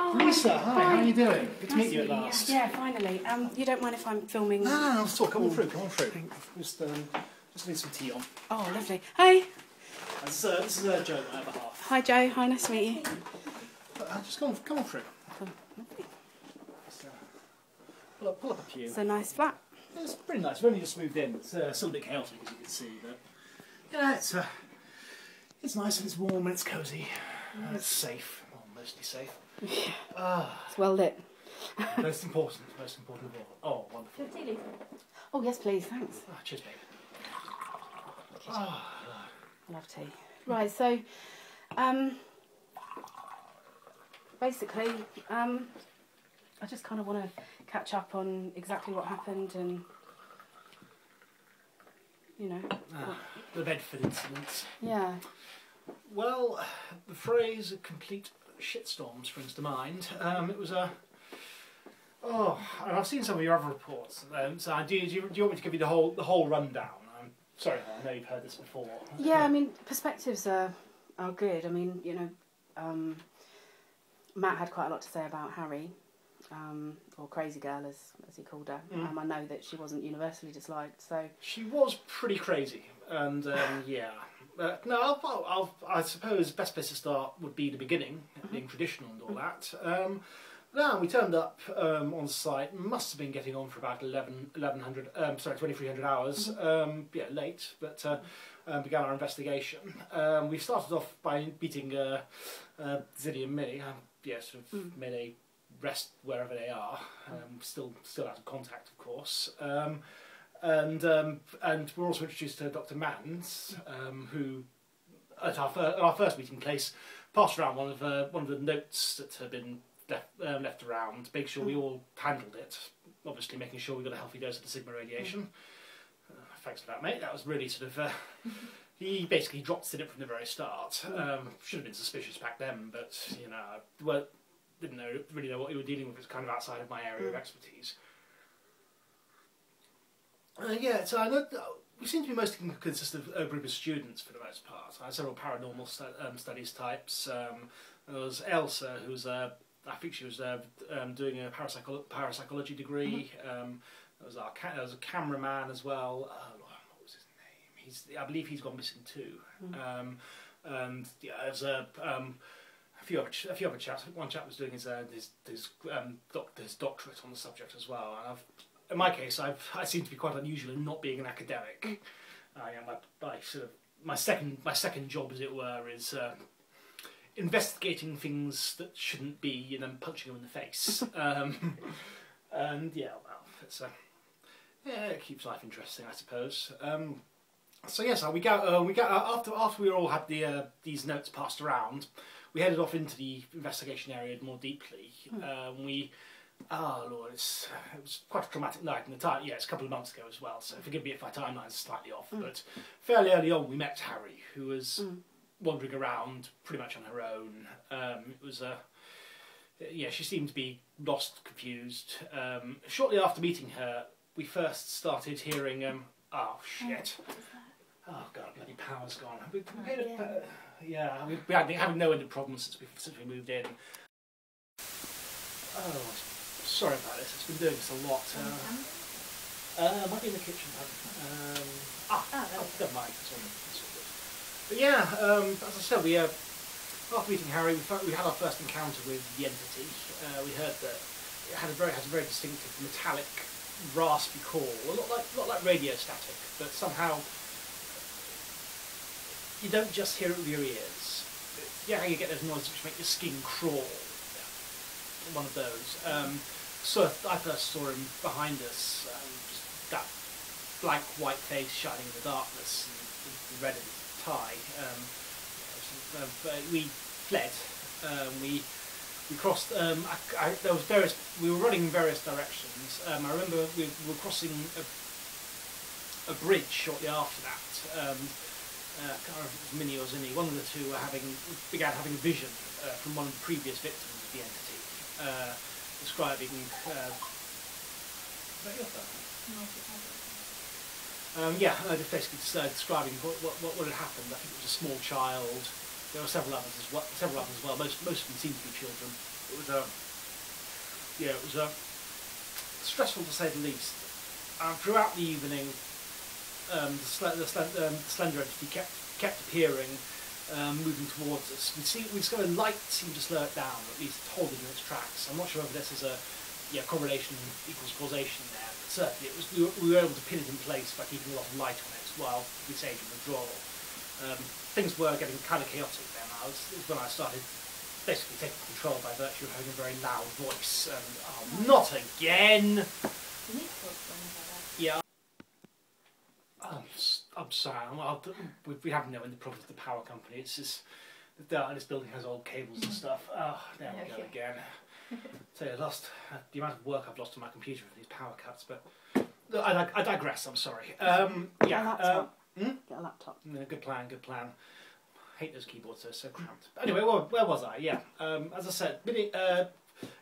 Oh, Lisa, hi, how are you doing? Good to nice meet you at last. Yeah, finally. You don't mind if I'm filming? No, come on through, come on through. Just need some tea on. Oh, lovely. Hi. This is Joe on my behalf. Hi, Joe. Hi, nice to meet you. Just come on through. Oh, lovely. Pull up a pew. It's a nice flat. It's pretty nice. We've only just moved in. It's still a bit chaotic, as you can see, but yeah, it's nice and it's warm and it's cosy and it's safe. Well, mostly safe. It's well lit. Most important of all. Oh, wonderful. Oh, yes, please. Thanks. Oh, cheers, babe. I love tea. Right, so basically, I just kind of want to catch up on exactly what happened and, you know. The Bedford incident. Yeah. Well, the phrase "a complete shitstorm" springs to mind. It was a... Oh, and I've seen some of your other reports. So do you want me to give you the whole rundown? I'm sorry, I know you've heard this before. Yeah, I mean, perspectives are good. I mean, you know, Matt had quite a lot to say about Harry, or Crazy Girl, as he called her. I know that she wasn't universally disliked, so... She was pretty crazy, and yeah. No, I suppose best place to start would be the beginning, being traditional and all that. No, we turned up on site, must have been getting on for about 2,300 hours, yeah, late, but began our investigation. We started off by meeting Ziddy and Minnie, yeah, sort of made a rest wherever they are, still out of contact, of course. And we're also introduced to Dr. Mans, who, at our first meeting place, passed around one of the notes that had been left around, make sure we all handled it. Obviously, making sure we got a healthy dose of the Sigma radiation. Thanks for that, mate. That was really sort of. He basically dropped in it from the very start. Should have been suspicious back then, but you know, didn't really know what we were dealing with. It was kind of outside of my area of expertise. Yeah, so I know we seem to be mostly consist of a group of students for the most part. I had several paranormal studies types. There was Elsa, who's I think she was doing a parapsychology degree. There was a cameraman as well. What was his name? I believe he's gone missing too. And yeah, there's a few other chaps. One chap was doing his doctorate on the subject as well. And in my case, I seem to be quite unusual in not being an academic. My second job, as it were, is investigating things that shouldn't be and then punching them in the face. And yeah, well, it keeps life interesting, I suppose. So yes, we got after we all had these notes passed around, we headed off into the investigation area more deeply. Oh Lord, it was quite a traumatic night, and it's a couple of months ago as well, so forgive me if my timeline's slightly off, but fairly early on we met Harry, who was wandering around pretty much on her own. It was yeah, she seemed to be lost, confused. Shortly after meeting her, we first started hearing, oh shit. Oh god, bloody power's gone. Yeah, we've been having no end of problems since we moved in. Oh, sorry about this. It's been doing this a lot. Might be in the kitchen. Never mind. That's all good. But yeah, as I said, after meeting Harry, we had our first encounter with the entity. We heard that it has a very distinctive metallic, raspy call, a lot like radio static, but somehow you don't just hear it with your ears. Yeah, how you get those noises which make your skin crawl. One of those. So I first saw him behind us, just that blank white face shining in the darkness, and the red in his tie. We fled. We crossed. There was various. We were running in various directions. I remember we were crossing a bridge shortly after that. I can't remember if it was Minnie or Zinni. One of the two began having a vision from one of the previous victims of the entity. Describing just basically describing what had happened. I think it was a small child. There were several others as well. Most of them seemed to be children. It was yeah, it was stressful to say the least. Throughout the evening, the slender entity kept appearing, moving towards us. We discovered light seemed to slow it down, or at least hold it in its tracks. I'm not sure whether this is a correlation equals causation there, but certainly it was, we were able to pin it in place by keeping a lot of light on it while we stayed in withdrawal. Things were getting kind of chaotic then. It was when I started basically taking control by virtue of having a very loud voice. And not again! Yeah. I'm sorry. We haven't known the problems with the power company. It's just this building has old cables and stuff. Oh, there we go again. So I lost the amount of work I've lost on my computer with these power cuts. But I digress. I'm sorry. Yeah. Get a laptop. Get a laptop. Yeah, good plan. Good plan. I hate those keyboards. They're so cramped. But anyway, where was I? Yeah. As I said,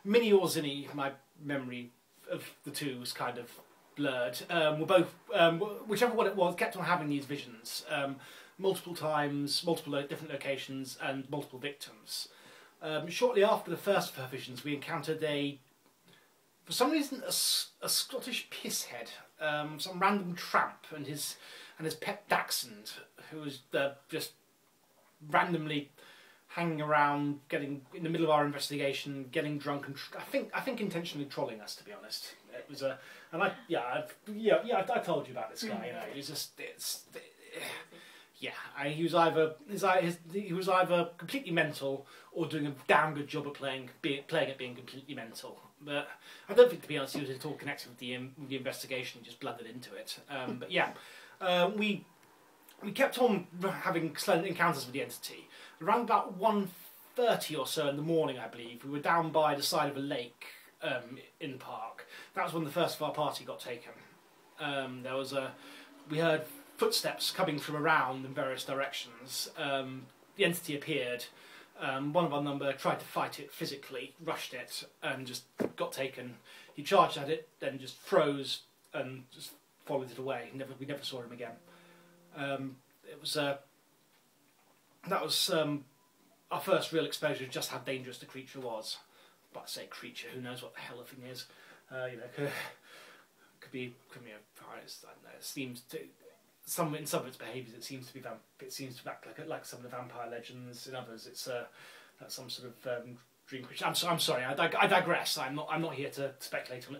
Minnie or Zinni, my memory of the two was kind of blurred. We're both, whichever one it was, kept on having these visions, multiple times, multiple different locations, and multiple victims. Shortly after the first of her visions, we encountered for some reason, a Scottish pisshead, some random tramp, and his pet dachshund, who was just randomly hanging around, getting in the middle of our investigation, getting drunk, and I think intentionally trolling us. To be honest, it was I told you about this guy. You know, he was just he was either completely mental or doing a damn good job at playing at being completely mental. But I don't think, to be honest, he was at all connected with the investigation. He just blundered into it. But yeah, we kept on having encounters with the entity. Around about 1:30 or so in the morning, I believe, we were down by the side of a lake in the park. That was when the first of our party got taken. We heard footsteps coming from around in various directions. The entity appeared. One of our number tried to fight it physically, rushed it, and just got taken. He charged at it, then just froze and just followed it away. We never saw him again. That was our first real exposure to just how dangerous the creature was. But I say creature, who knows what the hell the thing is? Could be I don't know. It seems to in some of its behaviours, it seems to act like some of the vampire legends. In others, it's that's some sort of dream creature. I'm sorry. I digress. I'm not here to speculate on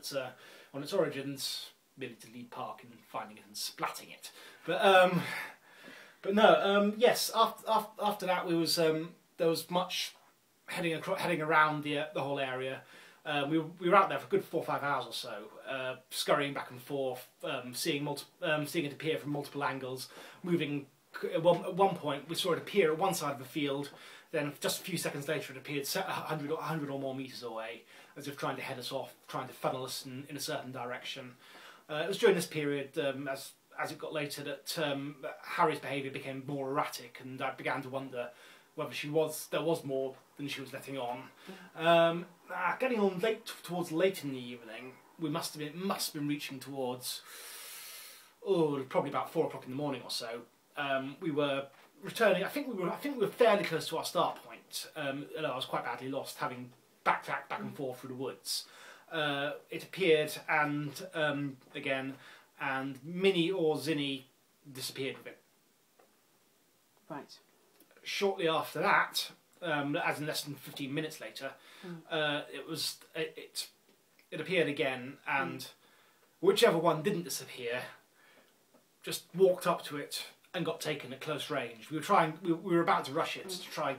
its origins. Merely to lead Park in finding it and splatting it. But no. Yes. After that, there was much heading around the whole area. We were out there for a good 4 or 5 hours or so, scurrying back and forth, seeing it appear from multiple angles, moving. At one point, we saw it appear at one side of the field. Then, just a few seconds later, it appeared 100 or more meters away, as if trying to head us off, trying to funnel us in a certain direction. It was during this period, as it got later, that Harry's behaviour became more erratic, and I began to wonder whether there was more than she was letting on. Getting on towards late in the evening, we must have been reaching towards probably about 4 o'clock in the morning or so. We were returning. I think we were fairly close to our start point. I was quite badly lost, having backtracked back and forth through the woods. It appeared, and Minnie or Zinni disappeared with it. Right. Shortly after that, as in less than 15 minutes later, it appeared again, and whichever one didn't disappear just walked up to it and got taken at close range. We were about to rush it to try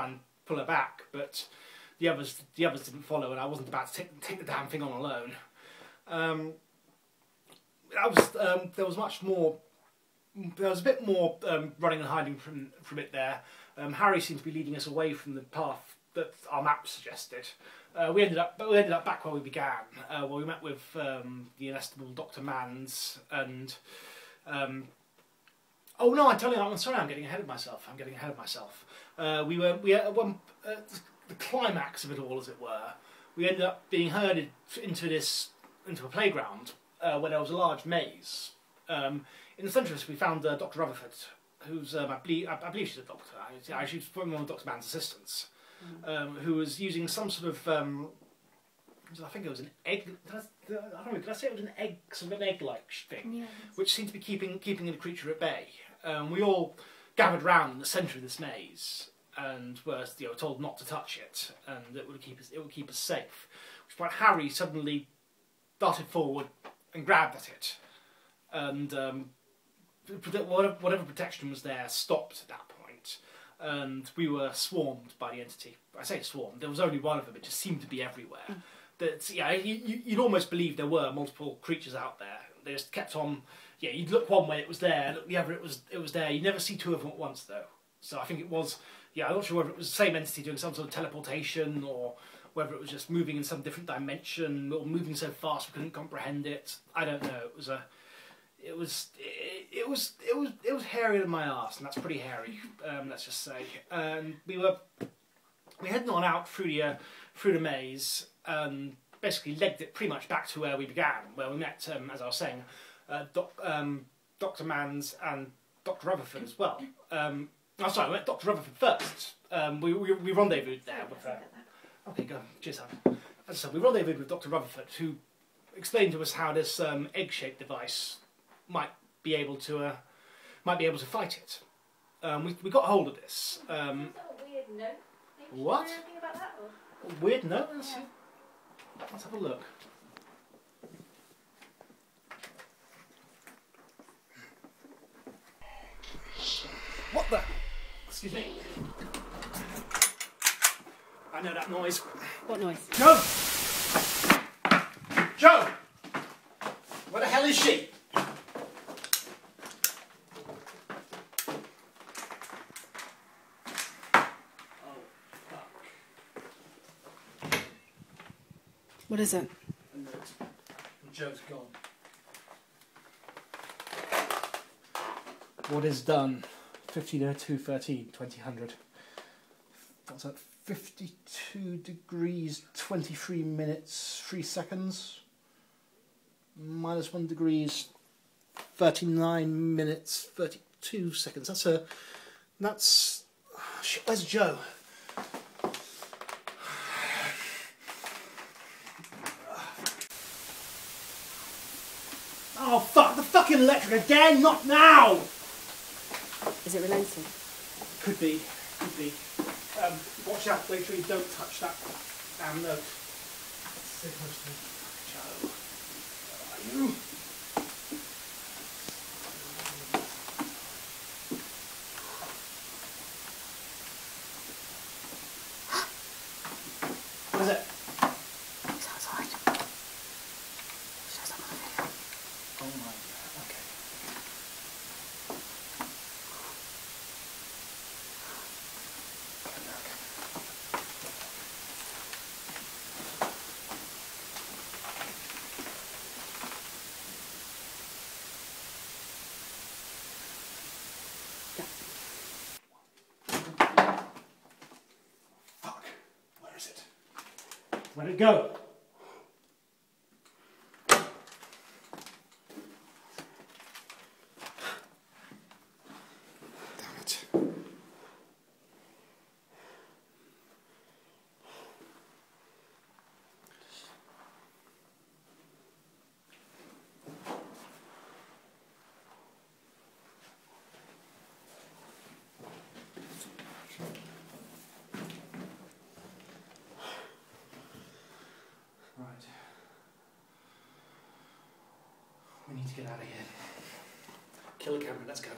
and pull her back, but the others didn't follow, and I wasn't about to take the damn thing on alone. There was much more. There was a bit more running and hiding from it there. Harry seemed to be leading us away from the path that our map suggested. We ended up back where we began, where we met with the inestimable Dr. Manns and. Oh no! I'm sorry. I'm getting ahead of myself. The climax of it all, as it were. We ended up being herded into a playground where there was a large maze. In the centre of this, we found Dr. Rutherford, who's I believe she's a doctor. She's one of Dr. Mann's assistants. who was using some sort of, I think it was an egg. Did I say it was an egg, sort of an egg-like thing, Yes. which seemed to be keeping the creature at bay. We all gathered round in the centre of this maze and were told not to touch it, and it would keep us safe. Which point Harry suddenly darted forward and grabbed at it, and whatever protection was there stopped at that point, and we were swarmed by the entity. I say swarmed. There was only one of them. It just seemed to be everywhere. You'd almost believe there were multiple creatures out there. They just kept on. Yeah, you'd look one way, it was there. Look the other, it was there. You never see two of them at once, though. So I think it was. Yeah, I'm not sure whether it was the same entity doing some sort of teleportation, or whether it was just moving in some different dimension, or moving so fast we couldn't comprehend it. I don't know. It was hairier than my arse, and that's pretty hairy. Let's just say. And we headed on out through the maze. Basically legged it pretty much back to where we began, where we met, as I was saying, Dr. Manns and Dr. Rutherford as well. Sorry, we met Dr. Rutherford first. We rendezvoused there with her. Okay, go. Cheers, Hannah. As I said, we rendezvoused with Dr. Rutherford, who explained to us how this egg-shaped device might be able to fight it. We got hold of this. Was that a weird note? What? Anything about that? Or? A weird note? Let's have a look. What the? Excuse me. I know that noise. What noise? Joe! Joe! Where the hell is she? What is it? A note. Joe's gone. What is done? 15:02:13, 2000. What's that? 52 degrees, 23 minutes, 3 seconds. Minus 1 degrees, 39 minutes, 32 seconds. That's. Shit, where's Joe? Oh fuck, the fucking electric again, not now! Is it related? Could be. Watch out, make sure you don't touch that damn note. Stay close to me. Joe, where are you? What is it? He's outside. Shows up on the video. Oh my god, okay. Fuck, where is it? Where'd it go? Right. We need to get out of here. Kill the camera, let's go.